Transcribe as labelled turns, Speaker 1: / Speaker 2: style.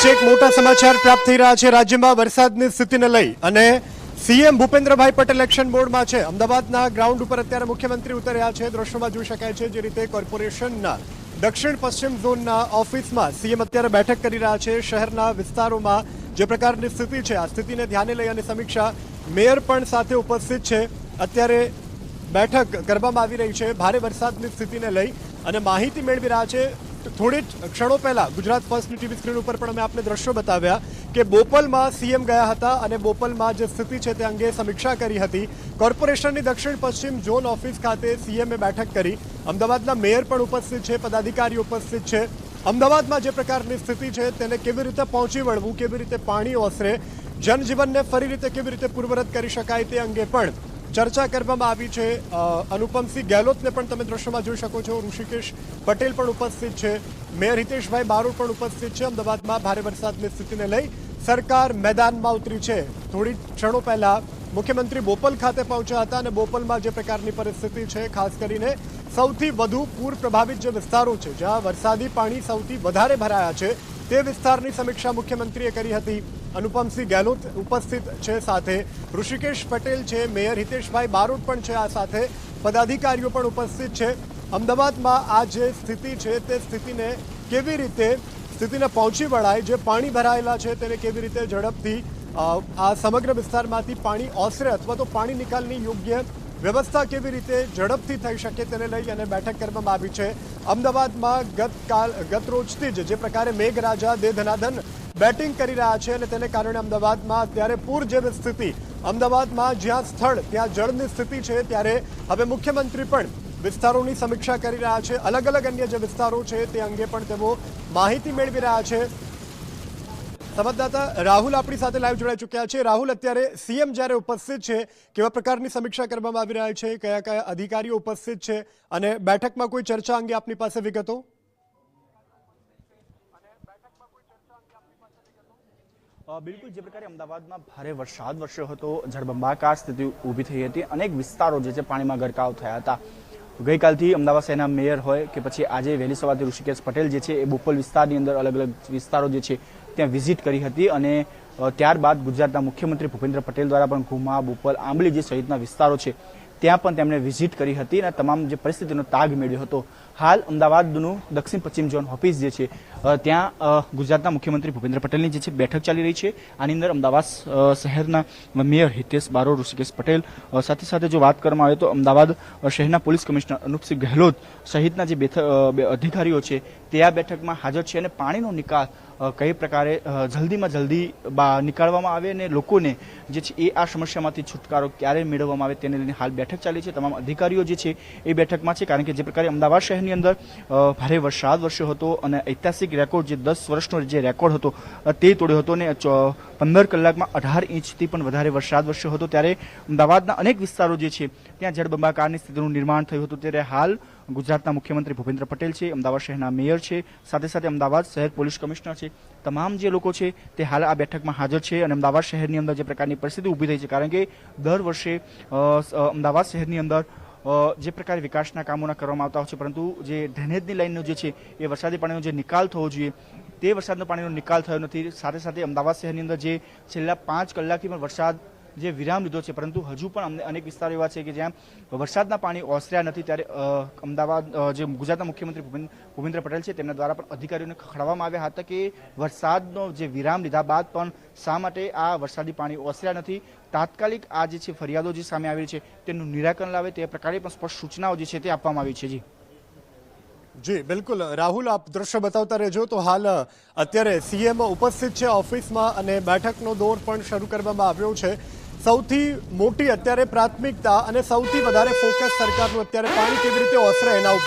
Speaker 1: વચ્ચે એક મોટા સમાચાર પ્રાપ્ત થઈ રહ્યા છે રાજ્યમાં વરસાદની સ્થિતિને લઈ અને સીએમ ભૂપેન્દ્રભાઈ પટેલ એક્શન મોડમાં છે। અમદાવાદના ગ્રાઉન્ડ ઉપર અત્યારે મુખ્યમંત્રી ઉતર્યા છે। દ્રશ્યોમાં જોઈ શકાય છે જે રીતે કોર્પોરેશનના દક્ષિણ પશ્ચિમ ઝોનના ઓફિસમાં સીએમ અત્યારે બેઠક કરી રહ્યા છે। શહેરના વિસ્તારોમાં જે પ્રકારની સ્થિતિ છે આ સ્થિતિને ધ્યાને લઈ અને સમીક્ષા મેયર પણ સાથે ઉપસ્થિત છે। અત્યારે બેઠક કરવામાં આવી રહી છે ભારે વરસાદની સ્થિતિને લઈ અને માહિતી મેળવી રહ્યા છે। થોડી જ ક્ષણો પહેલા ગુજરાત ફર્સ્ટની ટીવી સ્ક્રીન ઉપર પણ અમે આપને દ્રશ્યો બતાવ્યા કે બોપલમાં સીએમ ગયા હતા અને બોપલમાં જે સ્થિતિ છે તે અંગે સમીક્ષા કરી હતી। કોર્પોરેશનની દક્ષિણ પશ્ચિમ ઝોન ઓફિસ ખાતે સીએમએ બેઠક કરી। અમદાવાદના મેયર પણ ઉપસ્થિત છે, પદાધિકારીઓ ઉપસ્થિત છે। અમદાવાદમાં જે પ્રકારની સ્થિતિ છે તેને કેવી રીતે પહોંચી વળવું, કેવી રીતે પાણી ઓસરે, જનજીવનને ફરી રીતે કેવી રીતે પૂર્વવત કરી શકાય તે અંગે પણ ચર્ચા કરવામાં આવી છે। અનુપમસિંહ ગેહલોતને પણ તમે દ્રશ્યમાં જોઈ શકો છો, ઋષિકેશ પટેલ પણ ઉપસ્થિત છે, મેયર હિતેશભાઈ બારોટ પણ ઉપસ્થિત છે। અમદાવાદમાં ભારે વરસાદની સ્થિતિને લઈ સરકાર મેદાનમાં ઉતરી છે। થોડી ક્ષણો પહેલા મુખ્યમંત્રી બોપલ ખાતે પહોંચ્યા હતા અને બોપલમાં જે પ્રકારની પરિસ્થિતિ છે, ખાસ કરીને સૌથી વધુ પૂર પ્રભાવિત જે વિસ્તારો છે જ્યાં વરસાદી પાણી સૌથી વધારે ભરાયા છે તે વિસ્તારની સમીક્ષા મુખ્યમંત્રીએ કરી હતી। અનુપમસિંહ ગેહલોત ઉપસ્થિત છે, સાથે ઋષિકેશ પટેલ છે, મેયર હિતેશભાઈ બારોટ પણ છે, આ સાથે પદાધિકારીઓ પણ ઉપસ્થિત છે। અમદાવાદમાં આ જે સ્થિતિ છે તે સ્થિતિને પહોંચી વળાય, જે પાણી ભરાયેલા છે તેને કેવી રીતે ઝડપથી આ સમગ્ર વિસ્તારમાંથી પાણી ઓસરે અથવા તો પાણી નિકાલની યોગ્ય વ્યવસ્થા કેવી રીતે ઝડપથી થઈ શકે તેને લઈ અને બેઠક કરવામાં આવી છે। અમદાવાદમાં ગત રોજથી જ જે પ્રકારે મેઘરાજા દે ધનાધન બેટિંગ કરી રહ્યા છે અને તેને કારણે અમદાવાદમાં અત્યારે પૂર જેવી સ્થિતિ, અમદાવાદમાં જ્યાં સ્થળ ત્યાં જળની સ્થિતિ છે, ત્યારે હવે મુખ્યમંત્રી પણ વિસ્તારોની સમીક્ષા કરી રહ્યા છે। અલગ અલગ અન્ય જે વિસ્તારો છે તે અંગે પણ તેઓ માહિતી મેળવી રહ્યા છે। સંવાદદાતા રાહુલ આપણી સાથે લાઈવ જોડાઈ ચૂક્યા છે। રાહુલ, અત્યારે સીએમ જ્યારે ઉપસ્થિત છે કેવા પ્રકારની સમીક્ષા કરવામાં આવી રહ્યા છે, કયા કયા અધિકારીઓ ઉપસ્થિત છે અને બેઠકમાં કોઈ ચર્ચા અંગે આપની પાસે વિગતો?
Speaker 2: બિલકુલ, જે પ્રકારે અમદાવાદમાં ભારે વરસાદ વરસ્યો હતો, જળબંબાકાર સ્થિતિ ઊભી થઈ હતી, અનેક વિસ્તારો જે છે પાણીમાં ગરકાવ થયા હતા। ગઈકાલથી અમદાવાદ શહેરના મેયર હોય કે પછી આજે વહેલી સવારથી ઋષિકેશ પટેલ જે છે એ બોપલ વિસ્તારની અંદર અલગ અલગ વિસ્તારો જે છે ત્યાં વિઝિટ કરી હતી અને ત્યારબાદ ગુજરાતના મુખ્યમંત્રી ભૂપેન્દ્ર પટેલ દ્વારા પણ ઘુમા, બોપલ, આંબલી જે સહિતના વિસ્તારો છે ત્યાં પણ તેમણે વિઝિટ કરી હતી અને તમામ જે પરિસ્થિતિનો તાગ મેળવ્યો હતો। હાલ અમદાવાદનું દક્ષિણ પશ્ચિમ ઝોન ઓફિસ જે છે ત્યાં ગુજરાતના મુખ્યમંત્રી ભૂપેન્દ્ર પટેલની જે છે બેઠક ચાલી રહી છે। આની અંદર અમદાવાદ શહેરના મેયર હિતેશ બારોટ, ઋષિકેશ પટેલ, સાથે સાથે જો વાત કરવામાં આવે તો અમદાવાદ શહેરના પોલીસ કમિશનર અનુપસિંહ ગેહલોત સહિતના જે અધિકારીઓ છે તે આ બેઠકમાં હાજર છે અને પાણીનો નિકાલ કઈ પ્રકારે જલ્દીમાં જલ્દી નીકાળવામાં આવે અને લોકોને જે છે એ આ સમસ્યામાંથી છુટકારો ક્યારે મેળવવામાં આવે તેને લઈને હાલ બેઠક ચાલી છે। તમામ અધિકારીઓ જે છે એ બેઠકમાં છે, કારણ કે જે પ્રકારે અમદાવાદ શહેરની અંદર ભારે વરસાદ વરસ્યો હતો અને ઐતિહાસિક રેકોર્ડ જે 10 વર્ષનો જે રેકોર્ડ હતો તે તોડ્યો હતો અને 15 કલાકમાં 18 ઇંચથી પણ વધારે વરસાદ વરસ્યો હતો, ત્યારે અમદાવાદના અનેક વિસ્તારો જે છે ત્યાં જળબંબાકારની સ્થિતિનું નિર્માણ થયું હતું। ત્યારે હાલ ગુજરાતના મુખ્યમંત્રી ભૂપેન્દ્ર પટેલ છે, અમદાવાદ શહેરના મેયર છે, સાથે સાથે અમદાવાદ શહેર પોલીસ કમિશનર છે, તમામ જે લોકો છે તે હાલ આ બેઠકમાં હાજર છે અને અમદાવાદ શહેરની અંદર જે પ્રકારની પરિસ્થિતિ ઊભી થઈ છે, કારણ કે દર વર્ષે અમદાવાદ શહેરની અંદર જે પ્રકારે વિકાસના કામોના કરવામાં આવતા હોય છે, પરંતુ જે ડ્રેનેજની લાઈનનો જે છે એ વરસાદી પાણીનો જે નિકાલ થવો જોઈએ તે વરસાદનો પાણીનો નિકાલ થયો નથી। સાથે સાથે અમદાવાદ શહેરની અંદર જે છેલ્લા 5 કલાકથી પણ વરસાદ જે વિરામ લીધો છે, પરંતુ હજુ પણ અનેક વિસ્તારો એવા છે કે જ્યાં વરસાદના પાણી ઓસર્યા નથી, ત્યારે અમદાવાદ જે ગુજરાતના મુખ્યમંત્રી ભૂપેન્દ્ર પટેલ છે તેમના દ્વારા પણ અધિકારીઓને ખખડાવવામાં આવ્યા હતા કે વરસાદનો જે વિરામ લીધા બાદ પણ શા માટે આ વરસાદી પાણી ઓસર્યા નથી, તાત્કાલિક આ જે છે ફરિયાદો જે સામે આવી છે તેનું નિરાકરણ લાવે તે પ્રકારે પણ સ્પષ્ટ સૂચનાઓ જે છે તે આપવામાં આવી છે।
Speaker 1: જી બિલકુલ રાહુલ, આપ દ્રશ્ય બતાવતા રહેજો। તો હાલ અત્યારે સીએમ ઉપસ્થિત છે ઓફિસમાં અને બેઠકનો દોર પણ શરૂ કરવામાં આવ્યો છે। સૌથી મોટી અત્યારે પ્રાથમિકતા અને સૌથી વધારે ફોકસ સરકારનું અત્યારે પાણી કેવી રીતે ઓસરે એના ઉપર